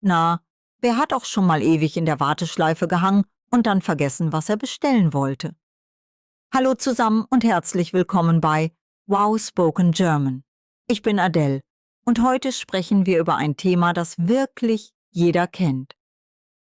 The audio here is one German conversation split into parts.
Na, wer hat auch schon mal ewig in der Warteschleife gehangen und dann vergessen, was er bestellen wollte? Hallo zusammen und herzlich willkommen bei Wow Spoken German. Ich bin Adele und heute sprechen wir über ein Thema, das wirklich jeder kennt.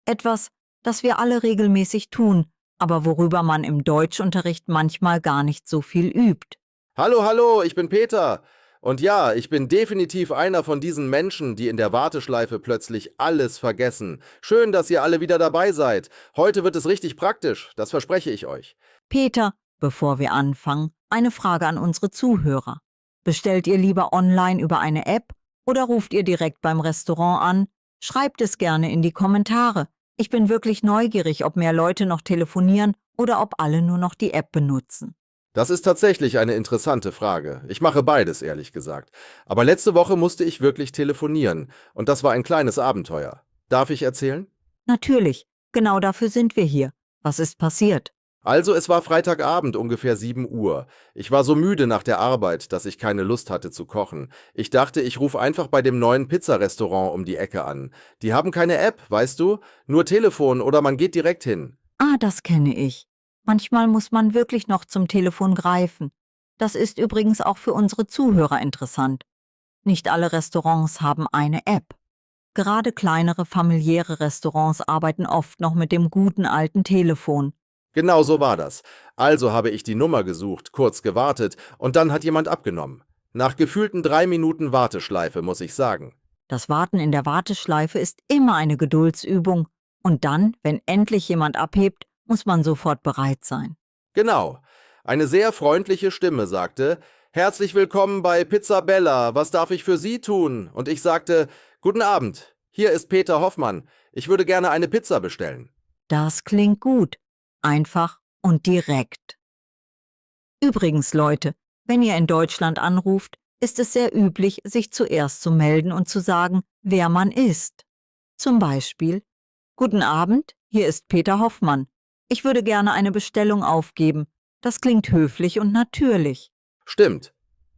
Etwas, das wir alle regelmäßig tun, aber worüber man im Deutschunterricht manchmal gar nicht so viel übt. Hallo, hallo, ich bin Peter. Und ja, ich bin definitiv einer von diesen Menschen, die in der Warteschleife plötzlich alles vergessen. Schön, dass ihr alle wieder dabei seid. Heute wird es richtig praktisch, das verspreche ich euch. Peter, bevor wir anfangen, eine Frage an unsere Zuhörer. Bestellt ihr lieber online über eine App oder ruft ihr direkt beim Restaurant an? Schreibt es gerne in die Kommentare. Ich bin wirklich neugierig, ob mehr Leute noch telefonieren oder ob alle nur noch die App benutzen. Das ist tatsächlich eine interessante Frage. Ich mache beides, ehrlich gesagt. Aber letzte Woche musste ich wirklich telefonieren und das war ein kleines Abenteuer. Darf ich erzählen? Natürlich, genau dafür sind wir hier. Was ist passiert? Also, es war Freitagabend, ungefähr 7 Uhr. Ich war so müde nach der Arbeit, dass ich keine Lust hatte zu kochen. Ich dachte, ich rufe einfach bei dem neuen Pizzarestaurant um die Ecke an. Die haben keine App, weißt du? Nur Telefon oder man geht direkt hin. Ah, das kenne ich. Manchmal muss man wirklich noch zum Telefon greifen. Das ist übrigens auch für unsere Zuhörer interessant. Nicht alle Restaurants haben eine App. Gerade kleinere familiäre Restaurants arbeiten oft noch mit dem guten alten Telefon. Genau so war das. Also habe ich die Nummer gesucht, kurz gewartet und dann hat jemand abgenommen. Nach gefühlten 3 Minuten Warteschleife, muss ich sagen. Das Warten in der Warteschleife ist immer eine Geduldsübung. Und dann, wenn endlich jemand abhebt, muss man sofort bereit sein. Genau. Eine sehr freundliche Stimme sagte: Herzlich willkommen bei Pizza Bella, was darf ich für Sie tun? Und ich sagte: Guten Abend, hier ist Peter Hoffmann. Ich würde gerne eine Pizza bestellen. Das klingt gut. Einfach und direkt. Übrigens, Leute, wenn ihr in Deutschland anruft, ist es sehr üblich, sich zuerst zu melden und zu sagen, wer man ist. Zum Beispiel: Guten Abend, hier ist Peter Hoffmann. Ich würde gerne eine Bestellung aufgeben. Das klingt höflich und natürlich. Stimmt.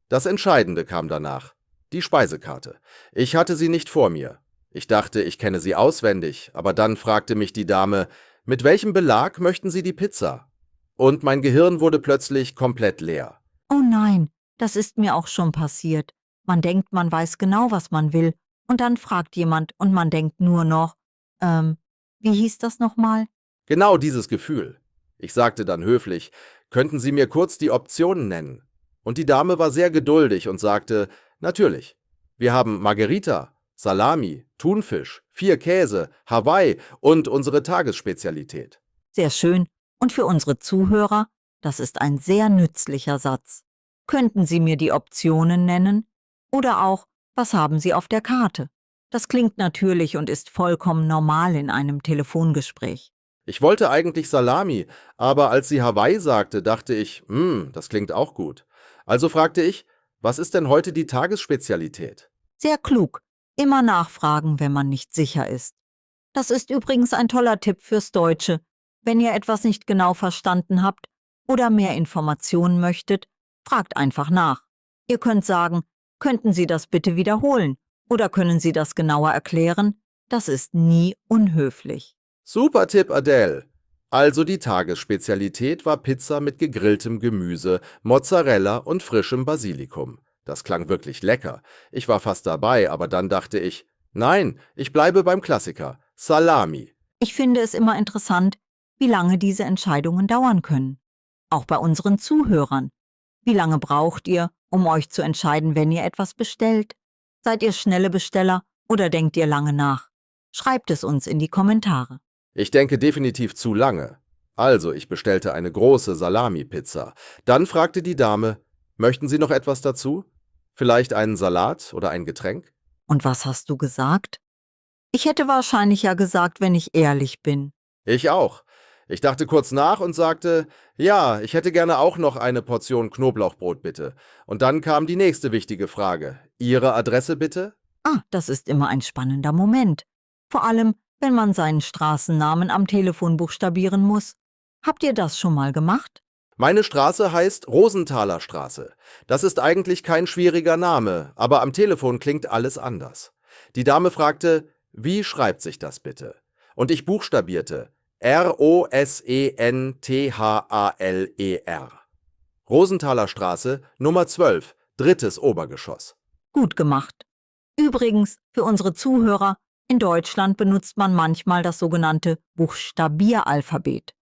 Das Entscheidende kam danach. Die Speisekarte. Ich hatte sie nicht vor mir. Ich dachte, ich kenne sie auswendig, aber dann fragte mich die Dame: Mit welchem Belag möchten Sie die Pizza? Und mein Gehirn wurde plötzlich komplett leer. Oh nein, das ist mir auch schon passiert. Man denkt, man weiß genau, was man will, und dann fragt jemand und man denkt nur noch, wie hieß das nochmal? Genau dieses Gefühl. Ich sagte dann höflich: Könnten Sie mir kurz die Optionen nennen? Und die Dame war sehr geduldig und sagte: Natürlich. Wir haben Margherita, Salami, Thunfisch, 4 Käse, Hawaii und unsere Tagesspezialität. Sehr schön. Und für unsere Zuhörer, das ist ein sehr nützlicher Satz. Könnten Sie mir die Optionen nennen? Oder auch, was haben Sie auf der Karte? Das klingt natürlich und ist vollkommen normal in einem Telefongespräch. Ich wollte eigentlich Salami, aber als sie Hawaii sagte, dachte ich: das klingt auch gut. Also fragte ich: Was ist denn heute die Tagesspezialität? Sehr klug. Immer nachfragen, wenn man nicht sicher ist. Das ist übrigens ein toller Tipp fürs Deutsche. Wenn ihr etwas nicht genau verstanden habt oder mehr Informationen möchtet, fragt einfach nach. Ihr könnt sagen, könnten Sie das bitte wiederholen oder können Sie das genauer erklären? Das ist nie unhöflich. Super Tipp, Adele. Also die Tagesspezialität war Pizza mit gegrilltem Gemüse, Mozzarella und frischem Basilikum. Das klang wirklich lecker. Ich war fast dabei, aber dann dachte ich: Nein, ich bleibe beim Klassiker, Salami. Ich finde es immer interessant, wie lange diese Entscheidungen dauern können. Auch bei unseren Zuhörern. Wie lange braucht ihr, um euch zu entscheiden, wenn ihr etwas bestellt? Seid ihr schnelle Besteller oder denkt ihr lange nach? Schreibt es uns in die Kommentare. Ich denke definitiv zu lange. Also, ich bestellte eine große Salami-Pizza. Dann fragte die Dame: Möchten Sie noch etwas dazu? Vielleicht einen Salat oder ein Getränk? Und was hast du gesagt? Ich hätte wahrscheinlich ja gesagt, wenn ich ehrlich bin. Ich auch. Ich dachte kurz nach und sagte: Ja, ich hätte gerne auch noch eine Portion Knoblauchbrot, bitte. Und dann kam die nächste wichtige Frage: Ihre Adresse bitte? Ah, das ist immer ein spannender Moment. Vor allem, wenn man seinen Straßennamen am Telefon buchstabieren muss. Habt ihr das schon mal gemacht? Meine Straße heißt Rosenthaler Straße. Das ist eigentlich kein schwieriger Name, aber am Telefon klingt alles anders. Die Dame fragte: Wie schreibt sich das bitte? Und ich buchstabierte Rosenthaler. Rosenthaler Straße, Nummer 12, drittes Obergeschoss. Gut gemacht. Übrigens, für unsere Zuhörer, in Deutschland benutzt man manchmal das sogenannte Buchstabieralphabet.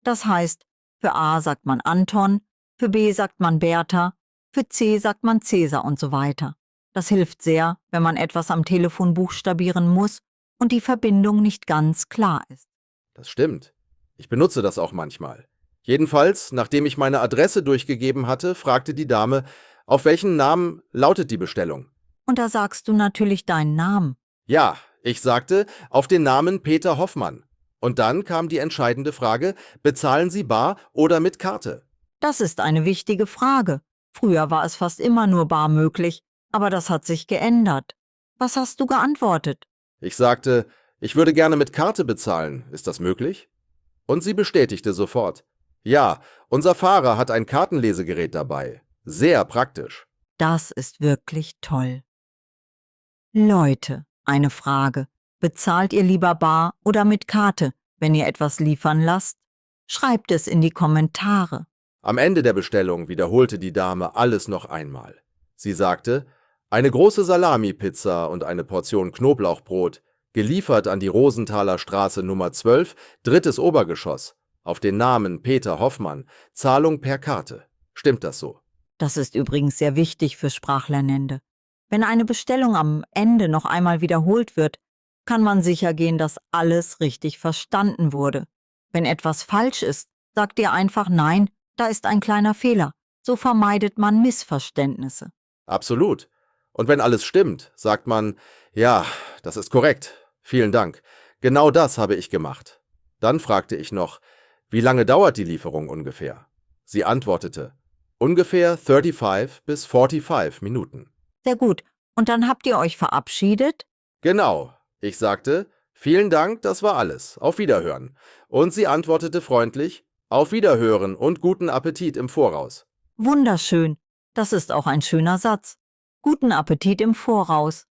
Das heißt, für A sagt man Anton, für B sagt man Bertha, für C sagt man Cäsar und so weiter. Das hilft sehr, wenn man etwas am Telefon buchstabieren muss und die Verbindung nicht ganz klar ist. Das stimmt. Ich benutze das auch manchmal. Jedenfalls, nachdem ich meine Adresse durchgegeben hatte, fragte die Dame, auf welchen Namen lautet die Bestellung? Und da sagst du natürlich deinen Namen. Ja, ich sagte, auf den Namen Peter Hoffmann. Und dann kam die entscheidende Frage, bezahlen Sie bar oder mit Karte? Das ist eine wichtige Frage. Früher war es fast immer nur bar möglich, aber das hat sich geändert. Was hast du geantwortet? Ich sagte, ich würde gerne mit Karte bezahlen. Ist das möglich? Und sie bestätigte sofort. Ja, unser Fahrer hat ein Kartenlesegerät dabei. Sehr praktisch. Das ist wirklich toll. Leute, eine Frage. Bezahlt ihr lieber bar oder mit Karte, wenn ihr etwas liefern lasst? Schreibt es in die Kommentare. Am Ende der Bestellung wiederholte die Dame alles noch einmal. Sie sagte, eine große Salami-Pizza und eine Portion Knoblauchbrot, geliefert an die Rosenthaler Straße Nummer 12, drittes Obergeschoss, auf den Namen Peter Hoffmann, Zahlung per Karte. Stimmt das so? Das ist übrigens sehr wichtig für Sprachlernende. Wenn eine Bestellung am Ende noch einmal wiederholt wird, kann man sicher gehen, dass alles richtig verstanden wurde. Wenn etwas falsch ist, sagt ihr einfach Nein, da ist ein kleiner Fehler. So vermeidet man Missverständnisse. Absolut. Und wenn alles stimmt, sagt man, ja, das ist korrekt. Vielen Dank. Genau das habe ich gemacht. Dann fragte ich noch, wie lange dauert die Lieferung ungefähr? Sie antwortete, ungefähr 35 bis 45 Minuten. Sehr gut. Und dann habt ihr euch verabschiedet? Genau. Ich sagte, vielen Dank, das war alles. Auf Wiederhören. Und sie antwortete freundlich, auf Wiederhören und guten Appetit im Voraus. Wunderschön. Das ist auch ein schöner Satz. Guten Appetit im Voraus.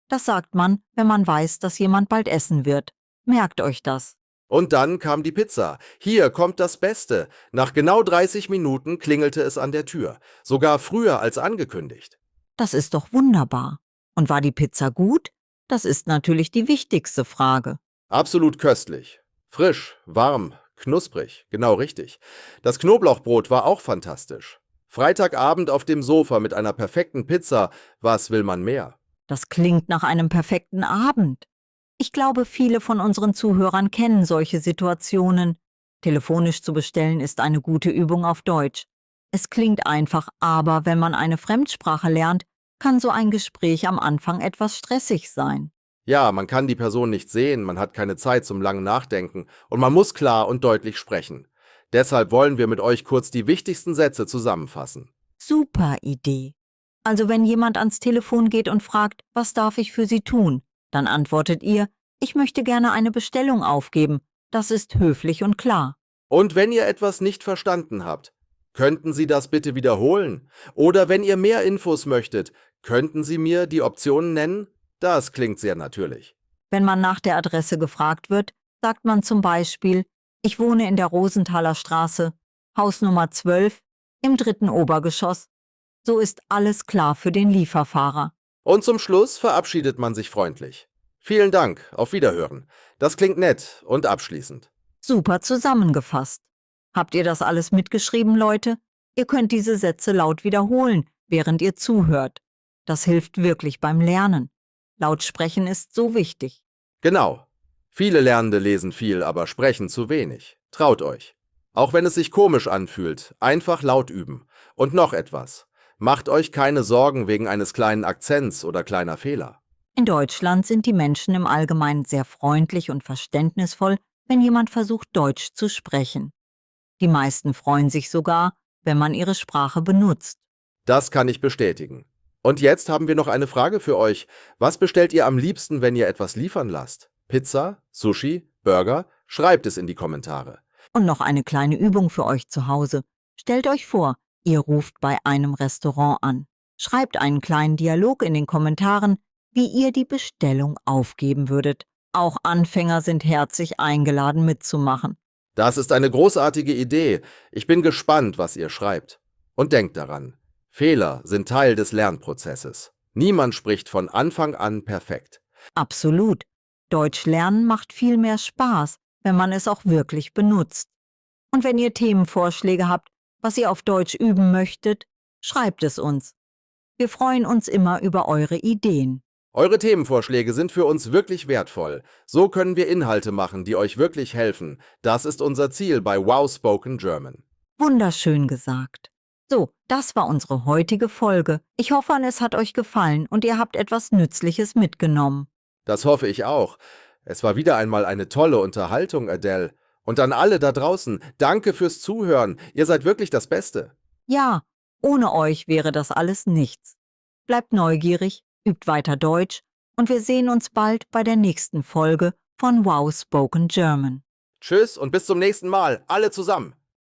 Das sagt man, wenn man weiß, dass jemand bald essen wird. Merkt euch das. Und dann kam die Pizza. Hier kommt das Beste. Nach genau 30 Minuten klingelte es an der Tür. Sogar früher als angekündigt. Das ist doch wunderbar. Und war die Pizza gut? Das ist natürlich die wichtigste Frage. Absolut köstlich. Frisch, warm, knusprig, genau richtig. Das Knoblauchbrot war auch fantastisch. Freitagabend auf dem Sofa mit einer perfekten Pizza, was will man mehr? Das klingt nach einem perfekten Abend. Ich glaube, viele von unseren Zuhörern kennen solche Situationen. Telefonisch zu bestellen ist eine gute Übung auf Deutsch. Es klingt einfach, aber wenn man eine Fremdsprache lernt, kann so ein Gespräch am Anfang etwas stressig sein. Ja, man kann die Person nicht sehen, man hat keine Zeit zum langen Nachdenken und man muss klar und deutlich sprechen. Deshalb wollen wir mit euch kurz die wichtigsten Sätze zusammenfassen. Super Idee. Also wenn jemand ans Telefon geht und fragt, was darf ich für Sie tun, dann antwortet ihr, ich möchte gerne eine Bestellung aufgeben. Das ist höflich und klar. Und wenn ihr etwas nicht verstanden habt, könnten Sie das bitte wiederholen? Oder wenn ihr mehr Infos möchtet, könnten Sie mir die Optionen nennen? Das klingt sehr natürlich. Wenn man nach der Adresse gefragt wird, sagt man zum Beispiel, ich wohne in der Rosenthaler Straße, Haus Nummer 12, im dritten Obergeschoss. So ist alles klar für den Lieferfahrer. Und zum Schluss verabschiedet man sich freundlich. Vielen Dank, auf Wiederhören. Das klingt nett und abschließend. Super zusammengefasst. Habt ihr das alles mitgeschrieben, Leute? Ihr könnt diese Sätze laut wiederholen, während ihr zuhört. Das hilft wirklich beim Lernen. Laut sprechen ist so wichtig. Genau. Viele Lernende lesen viel, aber sprechen zu wenig. Traut euch. Auch wenn es sich komisch anfühlt, einfach laut üben. Und noch etwas. Macht euch keine Sorgen wegen eines kleinen Akzents oder kleiner Fehler. In Deutschland sind die Menschen im Allgemeinen sehr freundlich und verständnisvoll, wenn jemand versucht, Deutsch zu sprechen. Die meisten freuen sich sogar, wenn man ihre Sprache benutzt. Das kann ich bestätigen. Und jetzt haben wir noch eine Frage für euch. Was bestellt ihr am liebsten, wenn ihr etwas liefern lasst? Pizza, Sushi, Burger? Schreibt es in die Kommentare. Und noch eine kleine Übung für euch zu Hause. Stellt euch vor, ihr ruft bei einem Restaurant an. Schreibt einen kleinen Dialog in den Kommentaren, wie ihr die Bestellung aufgeben würdet. Auch Anfänger sind herzlich eingeladen mitzumachen. Das ist eine großartige Idee. Ich bin gespannt, was ihr schreibt. Und denkt daran, Fehler sind Teil des Lernprozesses. Niemand spricht von Anfang an perfekt. Absolut. Deutsch lernen macht viel mehr Spaß, wenn man es auch wirklich benutzt. Und wenn ihr Themenvorschläge habt, was ihr auf Deutsch üben möchtet, schreibt es uns. Wir freuen uns immer über eure Ideen. Eure Themenvorschläge sind für uns wirklich wertvoll. So können wir Inhalte machen, die euch wirklich helfen. Das ist unser Ziel bei Wow Spoken German. Wunderschön gesagt. So, das war unsere heutige Folge. Ich hoffe, es hat euch gefallen und ihr habt etwas Nützliches mitgenommen. Das hoffe ich auch. Es war wieder einmal eine tolle Unterhaltung, Adele. Und an alle da draußen, danke fürs Zuhören. Ihr seid wirklich das Beste. Ja, ohne euch wäre das alles nichts. Bleibt neugierig, übt weiter Deutsch und wir sehen uns bald bei der nächsten Folge von Wow Spoken German. Tschüss und bis zum nächsten Mal. Alle zusammen.